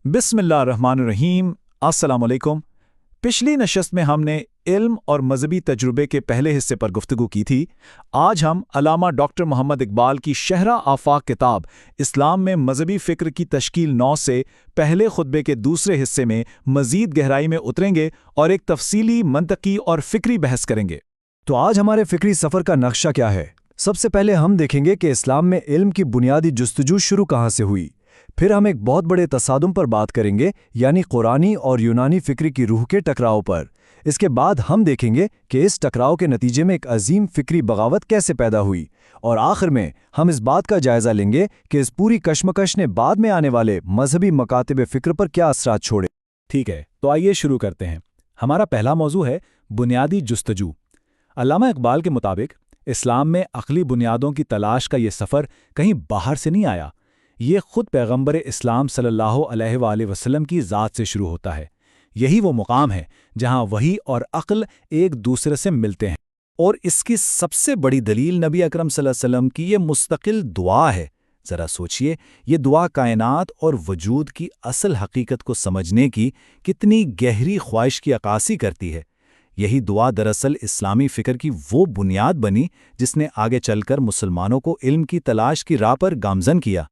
बिस्मिल्लाहिर्रहमानिर्रहीम। अस्सलाम वालेकुम। पिछली नशस्त में हमने इल्म और मजहबी तजुर्बे के पहले हिस्से पर गुफ्तगू की थी। आज हम अल्लामा डॉक्टर मोहम्मद इकबाल की शहरा आफाक किताब इस्लाम में मजहबी फ़िक्र की तश्कील 9 से पहले खुतबे के दूसरे हिस्से में मज़ीद गहराई में उतरेंगे और एक तफसीली मंतकी और फ़िक्री बहस करेंगे। तो आज हमारे फ़िक्री सफ़र का नक्शा क्या है? सबसे पहले हम देखेंगे कि इस्लाम में इल्म की बुनियादी जुस्तजू शुरू कहाँ से हुई। फिर हम एक बहुत बड़े तसादुम पर बात करेंगे, यानी कुरानी और यूनानी फ़िक्र की रूह के टकराव पर। इसके बाद हम देखेंगे कि इस टकराव के नतीजे में एक अजीम फ़िक्री बगावत कैसे पैदा हुई, और आखिर में हम इस बात का जायज़ा लेंगे कि इस पूरी कशमकश ने बाद में आने वाले मजहबी मकातिब फ़िक्र पर क्या असरात छोड़े। ठीक है, तो आइए शुरू करते हैं। हमारा पहला मौजू है बुनियादी जुस्तजू। अल्लामा इकबाल के मुताबिक इस्लाम में अक़ली बुनियादों की तलाश का ये सफ़र कहीं बाहर से नहीं आया। ये खुद पैगंबर इस्लाम सल्लल्लाहु अलैहि वसल्लम की ज़ात से शुरू होता है। यही वो मुकाम है जहाँ वही और अक़ल एक दूसरे से मिलते हैं, और इसकी सबसे बड़ी दलील नबी अकरम सल्लल्लाहु अलैहि वसल्लम की ये मुस्तकिल दुआ है। ज़रा सोचिए, ये दुआ कायनात और वजूद की असल हकीकत को समझने की कितनी गहरी ख्वाहिश की अक्कासी करती है। यही दुआ दरअसल इस्लामी फ़िक्र की वो बुनियाद बनी जिसने आगे चलकर मुसलमानों को इल्म की तलाश की राह पर गामज़न किया।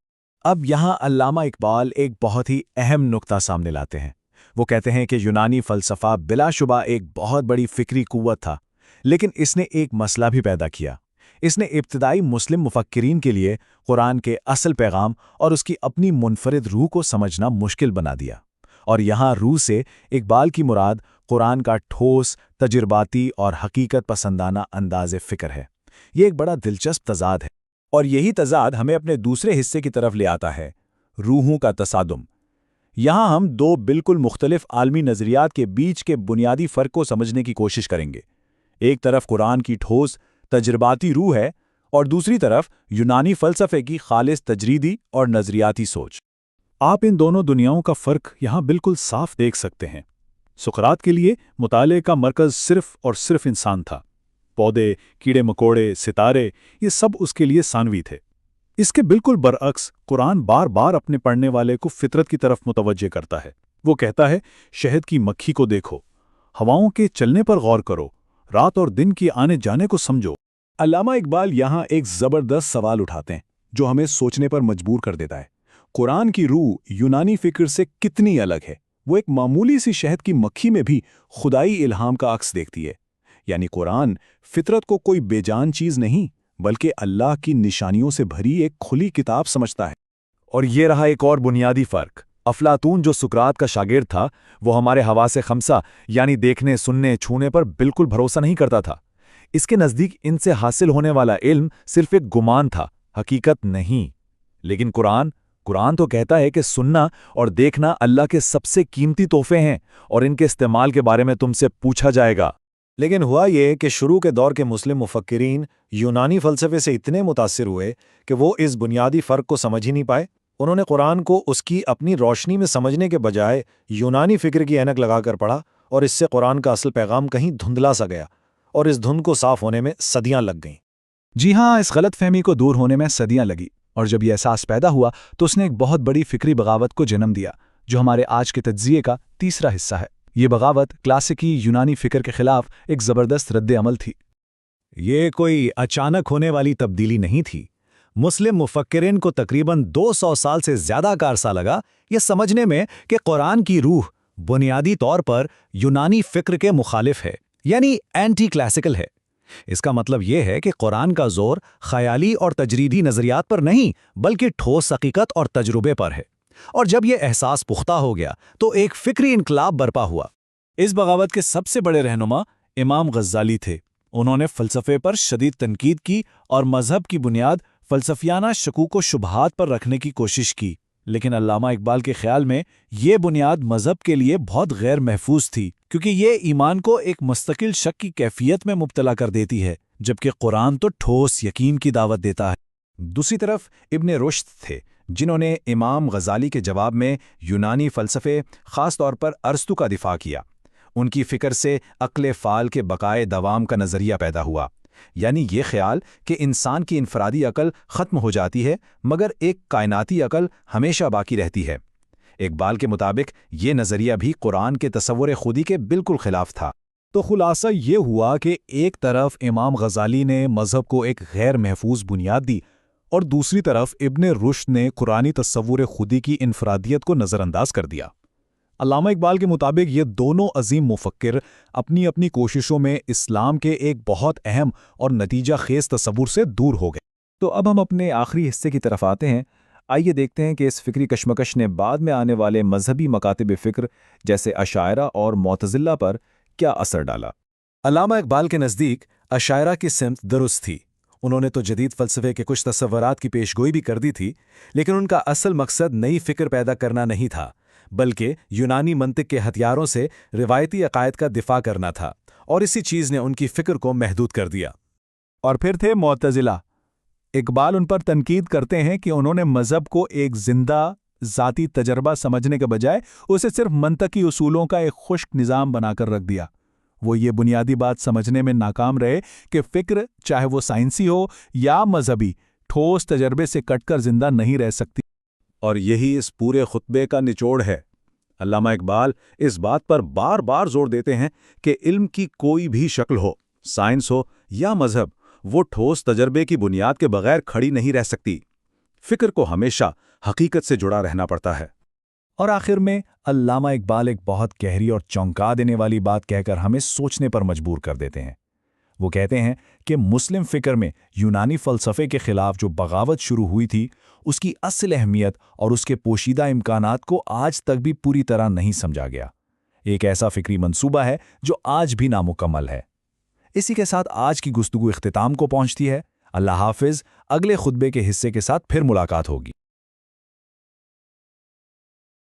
अब यहाँ अल्लामा इकबाल एक बहुत ही अहम नुक्ता सामने लाते हैं। वो कहते हैं कि यूनानी फ़लसफ़ा बिलाशुबा एक बहुत बड़ी फ़िक्री कुव्वत था, लेकिन इसने एक मसला भी पैदा किया। इसने इब्तिदाई मुस्लिम मुफक्किरीन के लिए कुरान के असल पैगाम और उसकी अपनी मुनफरिद रूह को समझना मुश्किल बना दिया। और यहाँ रूह से इकबाल की मुराद कुरान का ठोस, तजुर्बाती और हकीकत पसंदाना अंदाज़े फ़िक्र है। ये एक बड़ा दिलचस्प तज़ाद है, और यही तज़ाद हमें अपने दूसरे हिस्से की तरफ ले आता है, रूहों का तसादुम। यहाँ हम दो बिल्कुल मुख्तलिफ आलमी नज़रियात के बीच के बुनियादी फ़र्क को समझने की कोशिश करेंगे। एक तरफ कुरान की ठोस, तजुर्बाती रूह है, और दूसरी तरफ यूनानी फ़लसफ़े की खालिस तजरीदी और नज़रियाती सोच। आप इन दोनों दुनियाओं का फ़र्क यहाँ बिल्कुल साफ देख सकते हैं। सुक़रात के लिए मुताले का मरकज़ सिर्फ़ और सिर्फ़ इंसान था। पौधे, कीड़े मकोड़े, सितारे, ये सब उसके लिए सानवी थे। इसके बिल्कुल बरअक्स कुरान बार बार अपने पढ़ने वाले को फितरत की तरफ मुतवज्जे करता है। वो कहता है, शहद की मक्खी को देखो, हवाओं के चलने पर गौर करो, रात और दिन की आने जाने को समझो। अल्लामा इकबाल यहाँ एक ज़बरदस्त सवाल उठाते हैं जो हमें सोचने पर मजबूर कर देता है। कुरान की रूह यूनानी फ़िक्र से कितनी अलग है? वो एक मामूली सी शहद की मक्खी में भी खुदाई इल्हाम का अक्स देखती है। यानी कुरान फितरत को कोई बेजान चीज़ नहीं, बल्कि अल्लाह की निशानियों से भरी एक खुली किताब समझता है। और ये रहा एक और बुनियादी फ़र्क। अफलातून जो सुकरात का शागिर्द था, वो हमारे हवासे खमसा यानी देखने, सुनने, छूने पर बिल्कुल भरोसा नहीं करता था। इसके नज़दीक इनसे हासिल होने वाला इल्म सिर्फ एक गुमान था, हकीकत नहीं। लेकिन कुरान तो कहता है कि सुनना और देखना अल्लाह के सबसे कीमती तोहफे हैं, और इनके इस्तेमाल के बारे में तुमसे पूछा जाएगा। लेकिन हुआ ये कि शुरू के दौर के मुस्लिम मुफक्किरीन यूनानी फ़लसफ़े से इतने मुतासिर हुए कि वो इस बुनियादी फ़र्क को समझ ही नहीं पाए। उन्होंने कुरान को उसकी अपनी रोशनी में समझने के बजाय यूनानी फ़िक्र की ऐनक लगाकर पढ़ा, और इससे कुरान का असल पैगाम कहीं धुंधला सा गया, और इस धुंध को साफ़ होने में सदियाँ लग गईं। जी हाँ, इस गलत फहमी को दूर होने में सदियाँ लगी, और जब यह एहसास पैदा हुआ तो उसने एक बहुत बड़ी फ़िक्री बगावत को जन्म दिया, जो हमारे आज के तज्ज़िये का तीसरा हिस्सा है। ये बगावत क्लासिकी यूनानी फ़िक्र के खिलाफ एक ज़बरदस्त रद्द-ए-अमल थी। ये कोई अचानक होने वाली तब्दीली नहीं थी। मुस्लिम मुफक्किरीन को तकरीबन 200 साल से ज़्यादा का अरसा लगा ये समझने में कि कुरान की रूह बुनियादी तौर पर यूनानी फ़िक्र के मुखालिफ है, यानी एंटी क्लासिकल है। इसका मतलब ये है कि कुरान का जोर ख़याली और तजरीदी नज़रियात पर नहीं, बल्कि ठोस हकीकत और तजुर्बे पर है। और जब यह एहसास पुख्ता हो गया तो एक फ़िक्री इनकलाब बरपा हुआ। इस बगावत के सबसे बड़े रहनुमा इमाम गज़्ज़ाली थे। उन्होंने फ़लसफ़े पर शदीद तनकीद की और मज़हब की बुनियाद फ़लसफ़ियाना शकूक व शुबहात पर रखने की कोशिश की। लेकिन अल्लामा इकबाल के ख़्याल में ये बुनियाद मज़हब के लिए बहुत गैर महफूज थी, क्योंकि ये ईमान को एक मुस्तकिल शक की कैफियत में मुब्तला कर देती है, जबकि कुरान तो ठोस यकीन की दावत देता है। दूसरी तरफ इब्ने रुश्द थे, जिन्होंने इमाम गज़ाली के जवाब में यूनानी फ़लसफ़े, ख़ास तौर पर अरस्तु का दिफ़ा किया। उनकी फ़िक्र से अक्ल फ़ाल के बकाए दवाम का नज़रिया पैदा हुआ, यानी ये ख्याल कि इंसान की इनफरादी अकल ख़त्म हो जाती है, मगर एक कायनाती अकल हमेशा बाकी रहती है। اقبال کے مطابق یہ نظریہ بھی قرآن کے تصور خودی کے بالکل خلاف تھا۔ تو خلاصہ یہ ہوا کہ ایک طرف امام غزالی نے مذہب کو ایک غیر محفوظ بنیاد دی اور دوسری طرف ابن رشد نے قرآنی تصور خودی کی انفرادیت کو نظر انداز کر دیا۔ علامہ اقبال کے مطابق یہ دونوں عظیم مفکر اپنی اپنی کوششوں میں اسلام کے ایک بہت اہم اور نتیجہ خیز تصور سے دور ہو گئے۔ تو اب ہم اپنے آخری حصے کی طرف آتے ہیں۔ آئیے دیکھتے ہیں کہ اس فکری کشمکش نے بعد میں آنے والے مذہبی مکاتب فکر جیسے اشاعرہ اور معتزلہ پر کیا اثر ڈالا۔ علامہ اقبال کے نزدیک اشاعرہ کی سمت درست تھی۔ انہوں نے تو جدید فلسفے کے کچھ تصورات کی پیشگوئی بھی کر دی تھی، لیکن ان کا اصل مقصد نئی فکر پیدا کرنا نہیں تھا، بلکہ یونانی منطق کے ہتھیاروں سے روایتی عقائد کا دفاع کرنا تھا، اور اسی چیز نے ان کی فکر کو محدود کر دیا۔ اور پھر تھے معتزلہ۔ اقبال ان پر تنقید کرتے ہیں کہ انہوں نے مذہب کو ایک زندہ ذاتی تجربہ سمجھنے کے بجائے اسے صرف منطقی اصولوں کا ایک خشک نظام بنا کر رکھ دیا۔ وہ یہ بنیادی بات سمجھنے میں ناکام رہے کہ فکر چاہے وہ سائنسی ہو یا مذہبی ٹھوس تجربے سے کٹ کر زندہ نہیں رہ سکتی۔ اور یہی اس پورے خطبے کا نچوڑ ہے۔ علامہ اقبال اس بات پر بار بار زور دیتے ہیں کہ علم کی کوئی بھی شکل ہو، سائنس ہو یا مذہب، وہ ٹھوس تجربے کی بنیاد کے بغیر کھڑی نہیں رہ سکتی۔ فکر کو ہمیشہ حقیقت سے جڑا رہنا پڑتا ہے۔ اور آخر میں علامہ اقبال ایک بہت گہری اور چونکا دینے والی بات کہہ کر ہمیں سوچنے پر مجبور کر دیتے ہیں۔ وہ کہتے ہیں کہ مسلم فکر میں یونانی فلسفے کے خلاف جو بغاوت شروع ہوئی تھی، اس کی اصل اہمیت اور اس کے پوشیدہ امکانات کو آج تک بھی پوری طرح نہیں سمجھا گیا۔ ایک ایسا فکری منصوبہ ہے جو آج بھی نامکمل ہے۔ اسی کے ساتھ آج کی گفتگو اختتام کو پہنچتی ہے۔ اللہ حافظ۔ اگلے خطبے کے حصے کے ساتھ پھر ملاقات ہوگی۔